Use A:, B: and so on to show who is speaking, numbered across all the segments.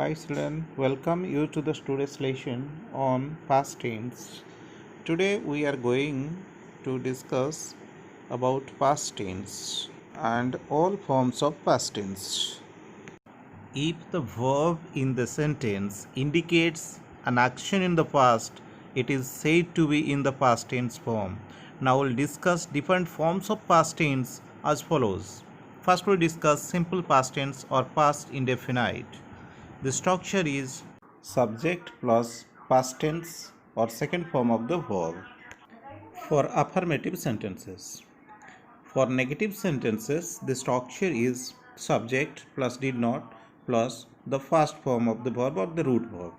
A: Hi Silan, welcome you to the today's lesson on past tense. Today we are going to discuss about past tense and all forms of past tense. If the verb in the sentence indicates an action in the past, it is said to be in the past tense form. Now we'll discuss different forms of past tense as follows. First we'll discuss simple past tense or past indefinite. The structure is subject plus past tense or second form of the verb. For affirmative sentences. For negative sentences, the structure is subject plus did not plus the first form of the verb or the root verb.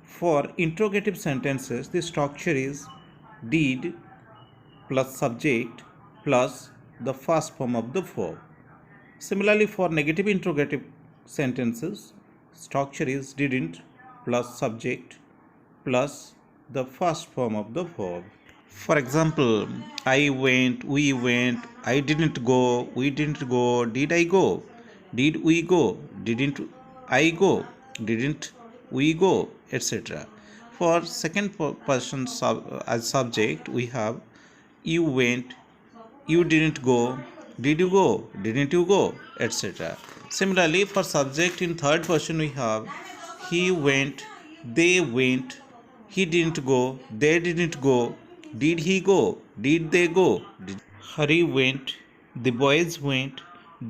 A: For interrogative sentences, the structure is did plus subject plus the first form of the verb. Similarly, for negative interrogative sentences, structure is didn't plus subject plus the first form of the verb. For example, I went, we went, I didn't go, we didn't go, did I go? Did we go? Didn't I go? Didn't we go? Etc. For second person as subject, we have you went, you didn't go, did you go, didn't you go, etc. Similarly, for subject in third person, we have he went, they went, he didn't go, they didn't go, did he go, did they go, Hari went, the boys went,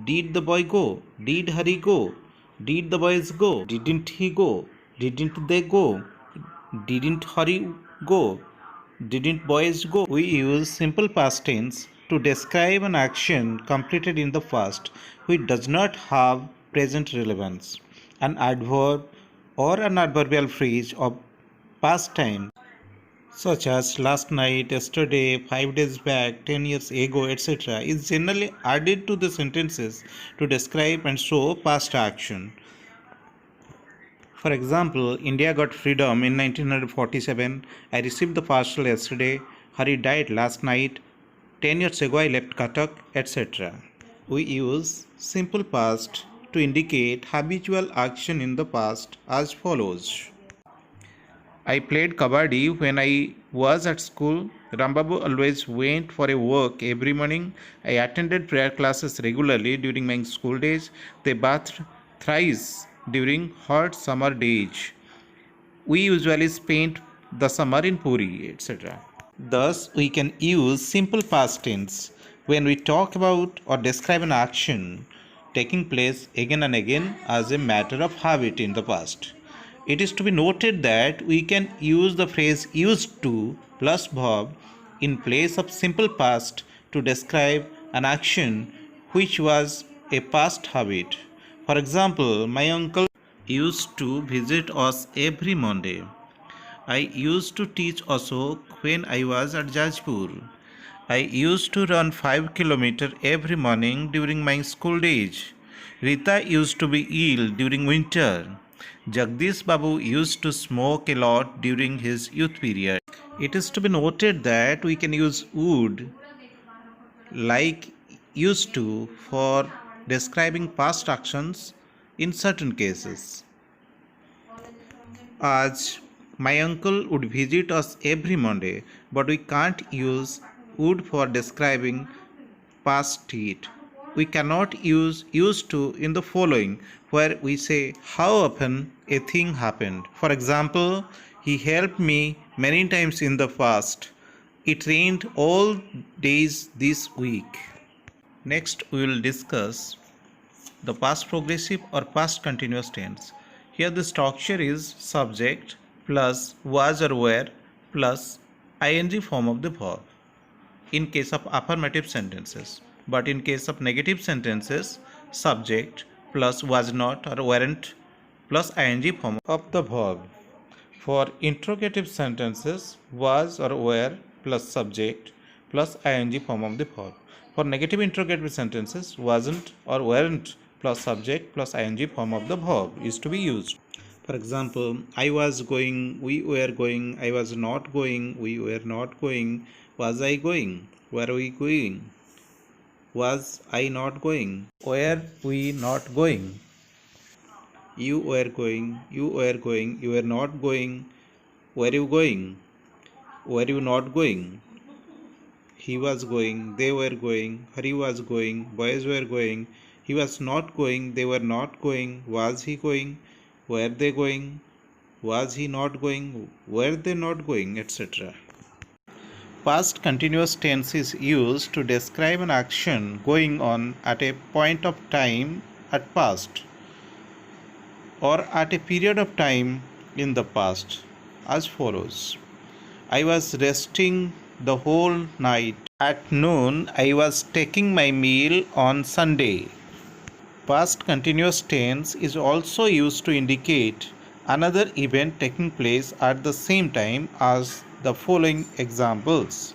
A: did the boy go, did Hari go, did the boys go, didn't he go, didn't they go, didn't Hari go, didn't boys go? We use simple past tense to describe an action completed in the past which does not have present relevance. An adverb or an adverbial phrase of past time, such as last night, yesterday, 5 days back, 10 years ago, etc., is generally added to the sentences to describe and show past action. For example, India got freedom in 1947. I received the parcel yesterday. Hari died last night. 10 years ago, I left Cuttack, etc. We use simple past to indicate habitual action in the past as follows. I played kabaddi when I was at school. Rambabu always went for a walk every morning. I attended prayer classes regularly during my school days. They bathed thrice during hot summer days. We usually spent the summer in Puri, etc. Thus, we can use simple past tense when we talk about or describe an action taking place again and again as a matter of habit in the past. It is to be noted that we can use the phrase used to plus verb in place of simple past to describe an action which was a past habit. For example, my uncle used to visit us every Monday. I used to teach Ashok when I was at Jajpur. I used to run 5 kilometers every morning during my school days. Rita used to be ill during winter. Jagdish Babu used to smoke a lot during his youth period. It is to be noted that we can use would like used to for describing past actions in certain cases. As my uncle would visit us every Monday, but we can't use would for describing past it. We cannot use used to in the following, where we say how often a thing happened. For example, he helped me many times in the past. It rained all days this week. Next, we will discuss the past progressive or past continuous tense. Here the structure is subject plus was or were plus ing form of the verb in case of affirmative sentences. But in case of negative sentences, subject plus was not or weren't plus ing form of the verb. For interrogative sentences, was or were plus subject plus ing form of the verb. For negative interrogative sentences, wasn't or weren't plus subject plus ing form of the verb is to be used. For example, I was going, we were going, I was not going, we were not going, was I going, were we going, was I not going, were we not going. You were going, you were going, you were not going. Were you going? Were you not going? He was going, they were going, Hari was going, boys were going. He was not going, they were not going. Was he going? Were they going? Was he not going? Were they not going, etc. Past continuous tense is used to describe an action going on at a point of time at past or at a period of time in the past as follows. I was resting the whole night. At noon, I was taking my meal on Sunday. Past continuous tense is also used to indicate another event taking place at the same time as the following examples.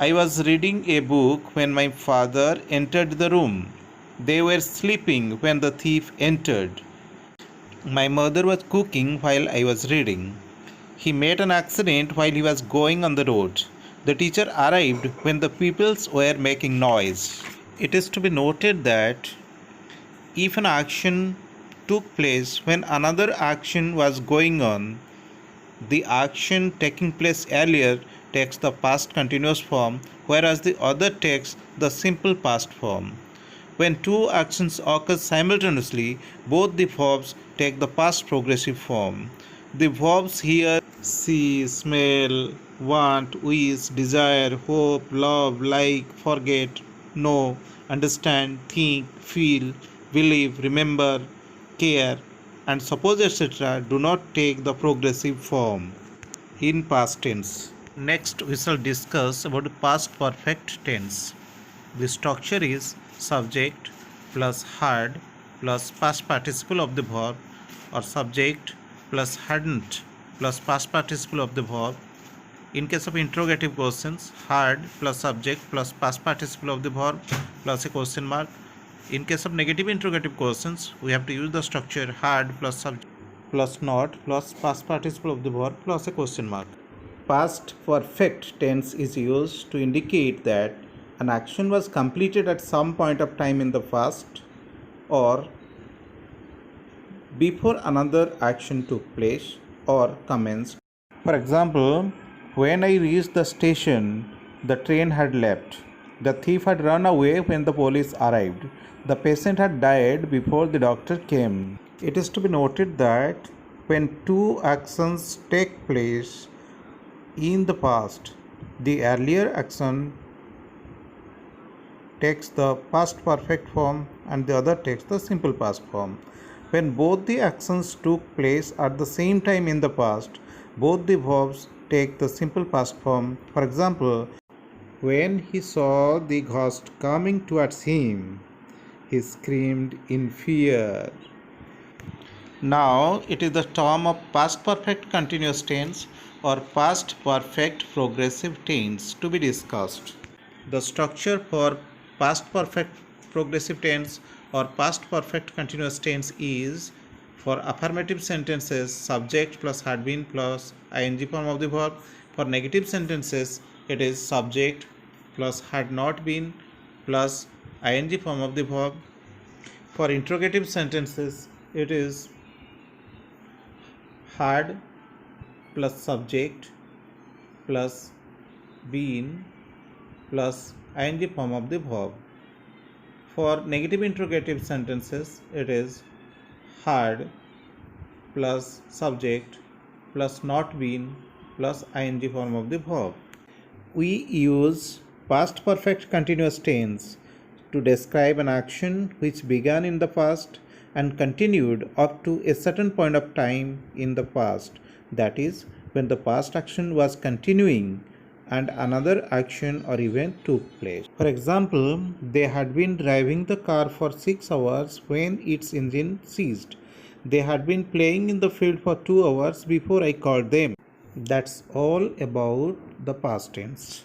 A: I was reading a book when my father entered the room. They were sleeping when the thief entered. My mother was cooking while I was reading. He met an accident while he was going on the road. The teacher arrived when the pupils were making noise. It is to be noted that if an action took place when another action was going on, the action taking place earlier takes the past continuous form, whereas the other takes the simple past form. When two actions occur simultaneously, both the verbs take the past progressive form. The verbs here see, smell, want, wish, desire, hope, love, like, forget, know, understand, think, feel, believe, remember, care, and suppose, etc. do not take the progressive form in past tense. Next, we shall discuss about past perfect tense. The structure is subject plus had plus past participle of the verb, or subject plus hadn't plus past participle of the verb. In case of interrogative questions, had plus subject plus past participle of the verb plus a question mark. In case of negative interrogative questions, we have to use the structure had plus subject plus not plus past participle of the verb plus a question mark. Past perfect tense is used to indicate that an action was completed at some point of time in the past or before another action took place or commenced. For example, when I reached the station, the train had left. The thief had run away when the police arrived. The patient had died before the doctor came. It is to be noted that when two actions take place in the past, the earlier action takes the past perfect form and the other takes the simple past form. When both the actions took place at the same time in the past, both the verbs take the simple past form. For example, when he saw the ghost coming towards him, he screamed in fear. Now it is the term of past perfect continuous tense or past perfect progressive tense to be discussed. The structure for past perfect progressive tense or past perfect continuous tense is, for affirmative sentences, subject plus had been plus ing form of the verb. For negative sentences, it is subject plus had not been plus ing form of the verb. For interrogative sentences, it is had plus subject plus been plus ing form of the verb. For negative interrogative sentences, it is had plus subject plus not been plus ing form of the verb. We use past perfect continuous tense to describe an action which began in the past and continued up to a certain point of time in the past, that is, when the past action was continuing and another action or event took place. For example, they had been driving the car for 6 hours when its engine ceased. They had been playing in the field for 2 hours before I called them. That's all about the past tense.